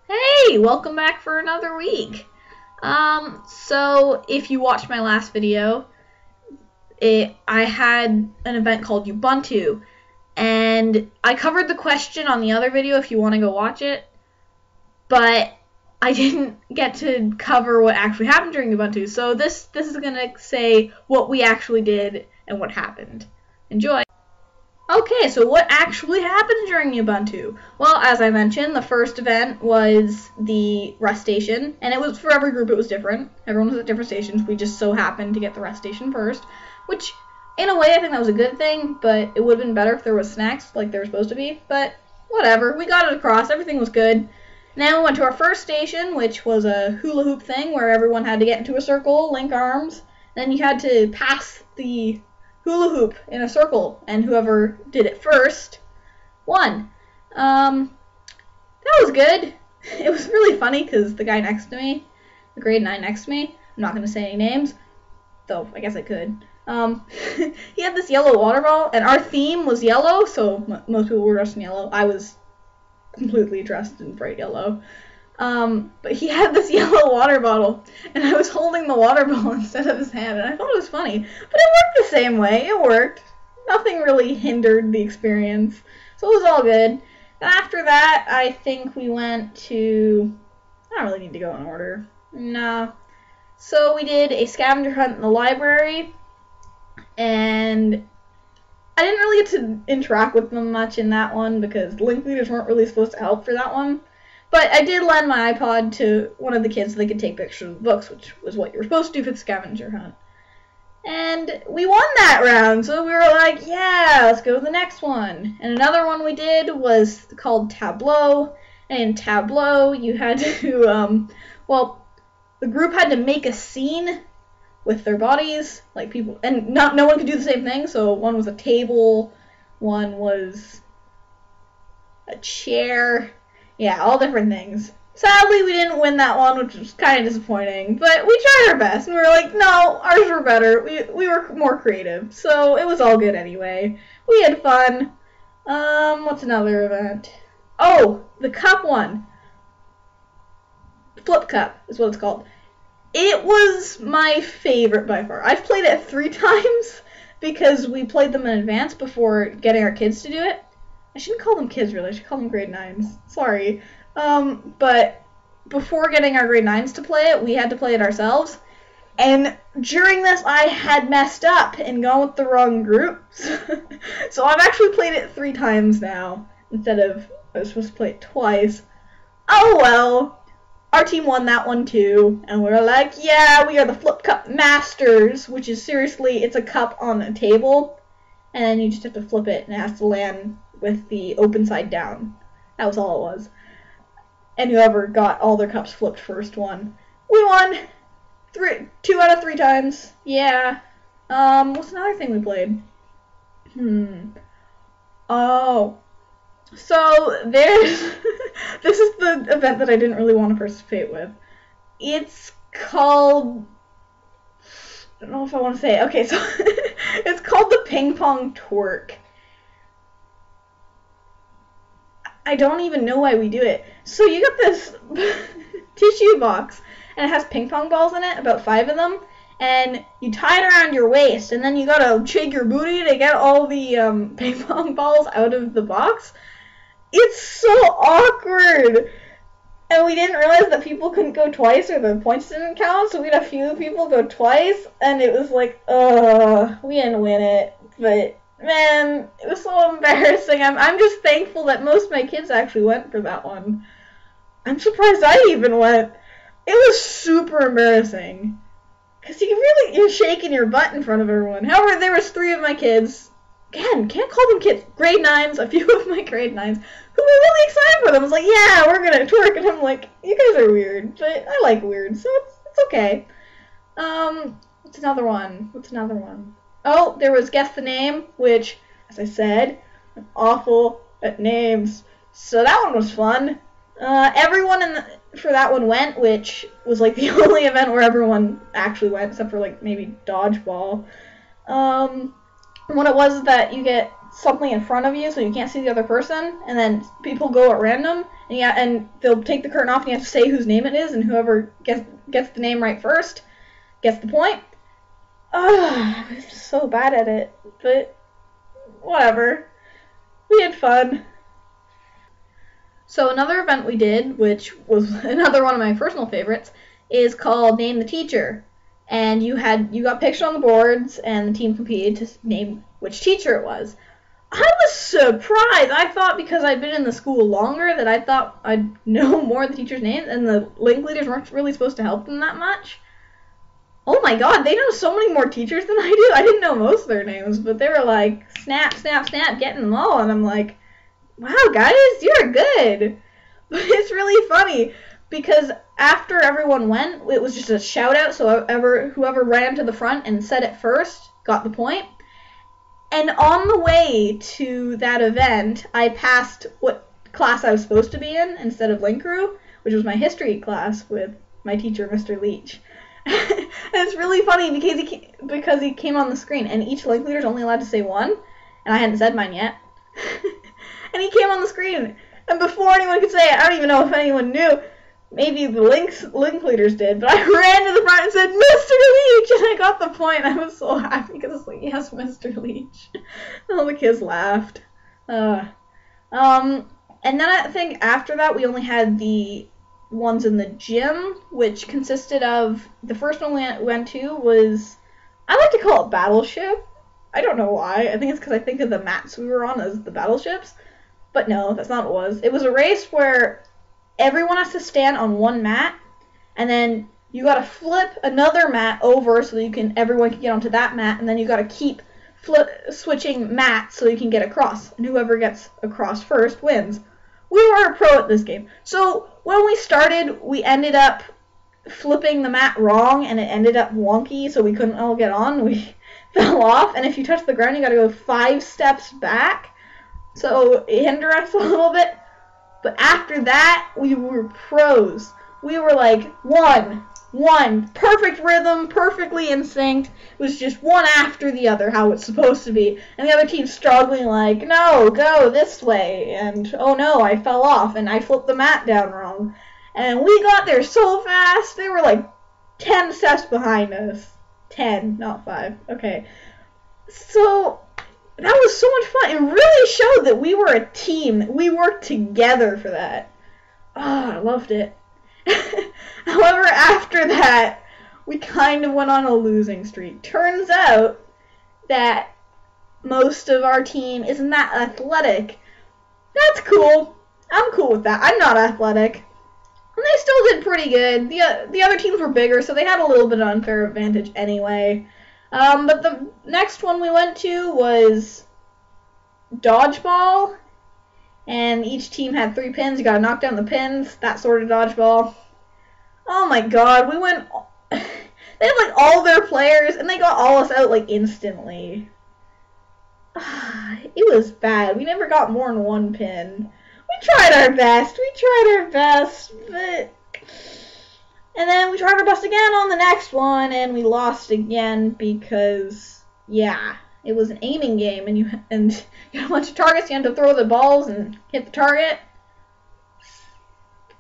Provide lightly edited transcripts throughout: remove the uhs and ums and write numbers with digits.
Hey, welcome back for another week. So if you watched my last video, I had an event called Ubuntu, and I covered the question on the other video if you want to go watch it, but I didn't get to cover what actually happened during Ubuntu, so this is going to say what we actually did and what happened. Enjoy! Okay, so what actually happened during Ubuntu? Well, as I mentioned, the first event was the rest station, and it was for every group it was different. Everyone was at different stations. We just so happened to get the rest station first, which in a way I think that was a good thing, but it would have been better if there was snacks like there were supposed to be, but whatever. We got it across. Everything was good. Then we went to our first station, which was a hula hoop thing where everyone had to get into a circle, link arms, then you had to pass the hula hoop in a circle, and whoever did it first won. That was good. It was really funny because the guy next to me, the grade 9 next to me, I'm not going to say any names, though I guess I could. He had this yellow water ball, and our theme was yellow, so most people were dressed in yellow. I was completely dressed in bright yellow. But he had this yellow water bottle, and I was holding the water bottle instead of his hand, and I thought it was funny. But it worked the same way. It worked. Nothing really hindered the experience, so it was all good. And after that, I think we went to... I don't really need to go in order. Nah. So we did a scavenger hunt in the library, and I didn't really get to interact with them much in that one because link leaders weren't really supposed to help for that one. But I did lend my iPod to one of the kids so they could take pictures of the books, which was what you were supposed to do for the scavenger hunt. And we won that round, so we were like, yeah, let's go to the next one. And another one we did was called Tableau. And in Tableau, you had to, well, the group had to make a scene with their bodies, like people, and no one could do the same thing, so one was a table, one was a chair, yeah, all different things. Sadly, we didn't win that one, which was kind of disappointing, but we tried our best, and we were like, no, ours were better, we were more creative, so it was all good anyway. We had fun. What's another event? Oh, the cup one. Flip Cup is what it's called. It was my favorite by far. I've played it 3 times because we played them in advance before getting our kids to do it. I shouldn't call them kids, really. I should call them grade 9s. Sorry. But before getting our grade 9s to play it, we had to play it ourselves. And during this, I had messed up and gone with the wrong groups. So I've actually played it 3 times now instead of I was supposed to play it twice. Oh well. Our team won that one too, and we were like, yeah, we are the Flip Cup Masters, which is seriously, it's a cup on a table, and then you just have to flip it, and it has to land with the open side down. That was all it was. And whoever got all their cups flipped first won. We won 2 out of 3 times. Yeah. What's another thing we played? Oh. So there's this is the event that I didn't really want to participate with. It's called, I don't know if I want to say it. Okay, so it's called the Ping Pong Twerk. I don't even know why we do it. So you got this tissue box, and it has ping pong balls in it, about 5 of them, and you tie it around your waist, and then you gotta shake your booty to get all the ping pong balls out of the box. It's so awkward! And we didn't realize that people couldn't go twice or the points didn't count, so we had a few people go twice, and it was like, we didn't win it. But, man, it was so embarrassing. I'm just thankful that most of my kids actually went for that one. I'm surprised I even went. It was super embarrassing. Because you're shaking your butt in front of everyone. However, there was 3 of my kids. Again, can't call them kids. Grade 9s, a few of my grade 9s, who were really excited for them. I was like, yeah, we're going to twerk. And I'm like, you guys are weird. But I like weird, so it's okay. What's another one? Oh, there was Guess the Name, which, as I said, I'm awful at names. So that one was fun. Everyone for that one went, which was like the only event where everyone actually went, except for like maybe dodgeball. What it was is that you get something in front of you so you can't see the other person, and then people go at random, and they'll take the curtain off and you have to say whose name it is, and whoever gets the name right first gets the point. I'm so bad at it, but whatever. We had fun. So another event we did, which was another one of my personal favorites, is called Name the Teacher. And you got pictures on the boards, and the team competed to name which teacher it was. I was surprised. I thought because I'd been in the school longer that I thought I'd know more of the teachers' names, and the link leaders weren't really supposed to help them that much. Oh my god, they know so many more teachers than I do. I didn't know most of their names, but they were like, snap, snap, snap, getting them all, and I'm like, wow, guys, you're good. But it's really funny, because after everyone went, it was just a shout-out, so whoever ran to the front and said it first got the point. And on the way to that event, I passed what class I was supposed to be in instead of Link Crew, which was my history class with my teacher, Mr. Leach. And it's really funny because he came on the screen, and each Link leader is only allowed to say one, and I hadn't said mine yet. And he came on the screen, and before anyone could say it, I don't even know if anyone knew. Maybe the link leaders did, but I ran to the front and said, Mr. Leach, and I got the point. I was so happy because I was like, yes, Mr. Leach. All the kids laughed. And then I think after that we only had the ones in the gym, which consisted of, the first one we went to was, I like to call it Battleship. I don't know why. I think it's because I think of the mats we were on as the battleships. But no, that's not what it was. It was a race where everyone has to stand on one mat, and then you gotta flip another mat over so everyone can get onto that mat, and then you gotta keep switching mats so you can get across, and whoever gets across first wins. We were a pro at this game. So when we started, we ended up flipping the mat wrong, and it ended up wonky, so we couldn't all get on. We fell off, and if you touch the ground, you gotta go 5 steps back, so it hindered us a little bit. But after that, we were pros. We were like, one, perfect rhythm, perfectly in sync. It was just one after the other, how it's supposed to be. And the other team's struggling like, no, go this way. And, oh no, I fell off, and I flipped the mat down wrong. And we got there so fast, they were like 10 steps behind us. 10, not 5. Okay. So that was so much fun. It really showed that we were a team. We worked together for that. Oh, I loved it. However, after that, we kind of went on a losing streak. Turns out that most of our team isn't that athletic. That's cool. I'm cool with that. I'm not athletic. And they still did pretty good. The other teams were bigger, so they had a little bit of unfair advantage anyway. But the next one we went to was dodgeball, and each team had 3 pins. You gotta knock down the pins, that sort of dodgeball. Oh my god, we went, they had like all their players, and they got all us out like instantly. It was bad. We never got more than 1 pin. We tried our best, but... And then we tried our best again on the next one, and we lost again because, yeah, it was an aiming game, and you had a bunch of targets. You had to throw the balls and hit the target.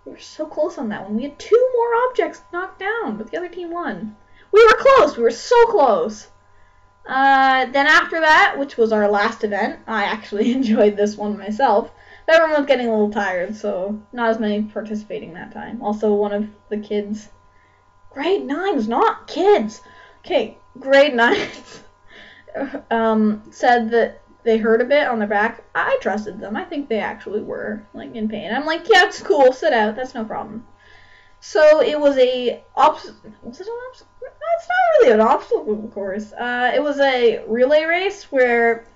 We were so close on that one. We had 2 more objects knocked down, but the other team won. We were close. We were so close. Then after that, which was our last event, I actually enjoyed this one myself. Everyone was getting a little tired, so not as many participating that time. Also, one of the kids, grade 9s, not kids. Okay, grade 9s, said that they hurt a bit on their back. I trusted them. I think they actually were like in pain. I'm like, yeah, it's cool. Sit out. That's no problem. So it was a was it an obstacle? It's not really an obstacle course. It was a relay race where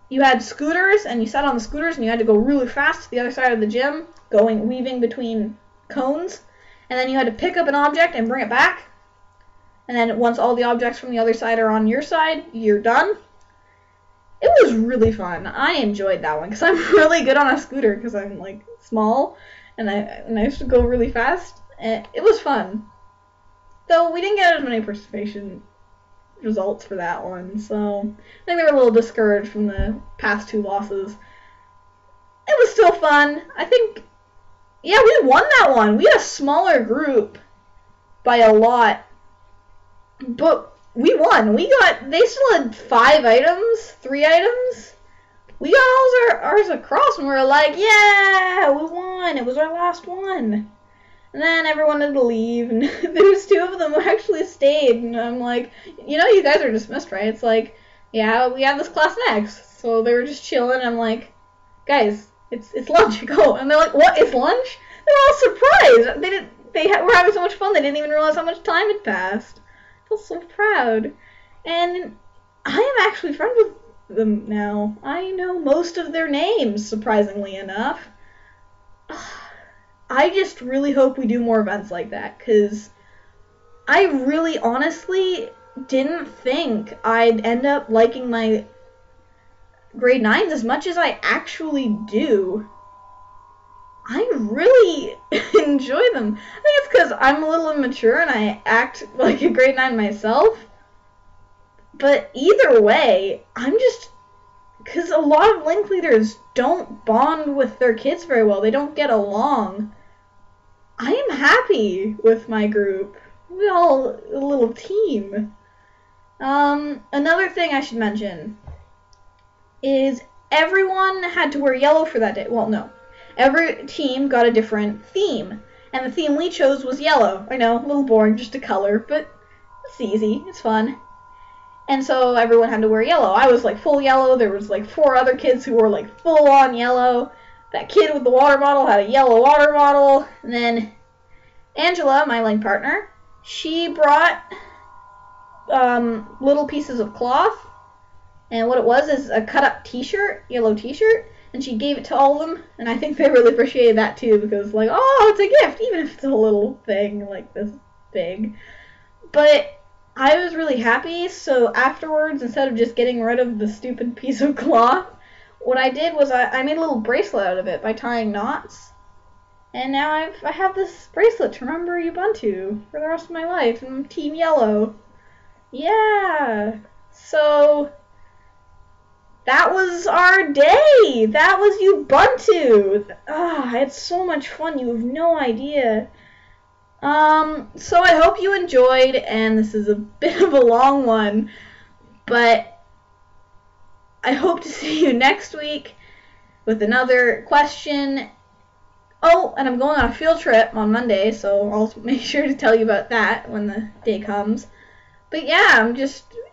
you had scooters, and you sat on the scooters, and you had to go really fast to the other side of the gym, weaving between cones, and then you had to pick up an object and bring it back, and then once all the objects from the other side are on your side, you're done. It was really fun. I enjoyed that one, because I'm really good on a scooter, because I'm, like, small, and I used to go really fast, and it was fun. Though we didn't get as many participation results for that one. So I think they were a little discouraged from the past 2 losses. It was still fun. I think, yeah, we won that one. We had a smaller group by a lot, but we won. They still had 5 items, 3 items. We got ours across, and we were like, yeah, we won. It was our last one. And then everyone had to leave, and there was 2 of them who actually stayed, and I'm like, you guys are dismissed, right? It's like, yeah, we have this class next. So they were just chilling, and I'm like, guys, it's lunch, go. And they're like, what, it's lunch? They're all surprised. They were having so much fun, they didn't even realize how much time had passed. I feel so proud. And I am actually friends with them now. I know most of their names, surprisingly enough. I just really hope we do more events like that, because I really honestly didn't think I'd end up liking my grade 9s as much as I actually do. I really enjoy them. I think it's because I'm a little immature and I act like a grade 9 myself. But either way, because a lot of link leaders don't bond with their kids very well. They don't get along. I am happy with my group. We're all a little team. Another thing I should mention is everyone had to wear yellow for that day. Well, no. Every team got a different theme. And the theme we chose was yellow. I know, a little boring, just a color, but it's easy. It's fun. And so everyone had to wear yellow. I was like full yellow. There was like 4 other kids who were like full on yellow. That kid with the water bottle had a yellow water bottle. And then Angela, my link partner, she brought little pieces of cloth. And what it was is a cut up t-shirt, yellow t-shirt. And she gave it to all of them. And I think they really appreciated that too, because like, oh, it's a gift, even if it's a little thing like this big. But I was really happy, so afterwards, instead of just getting rid of the stupid piece of cloth, what I did was I made a little bracelet out of it by tying knots. And now I have this bracelet to remember Ubuntu for the rest of my life, and I'm Team Yellow. Yeah! So, that was our day! That was Ubuntu! I had so much fun, you have no idea. So I hope you enjoyed, and this is a bit of a long one, but I hope to see you next week with another question. Oh, and I'm going on a field trip on Monday, so I'll make sure to tell you about that when the day comes. But yeah,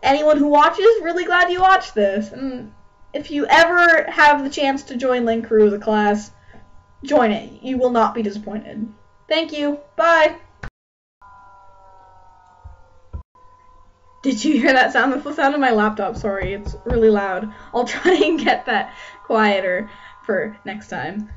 anyone who watches, really glad you watched this. And if you ever have the chance to join Link Crew as a class, join it. You will not be disappointed. Thank you. Bye. Did you hear that sound? That's the sound of my laptop. Sorry, it's really loud. I'll try and get that quieter for next time.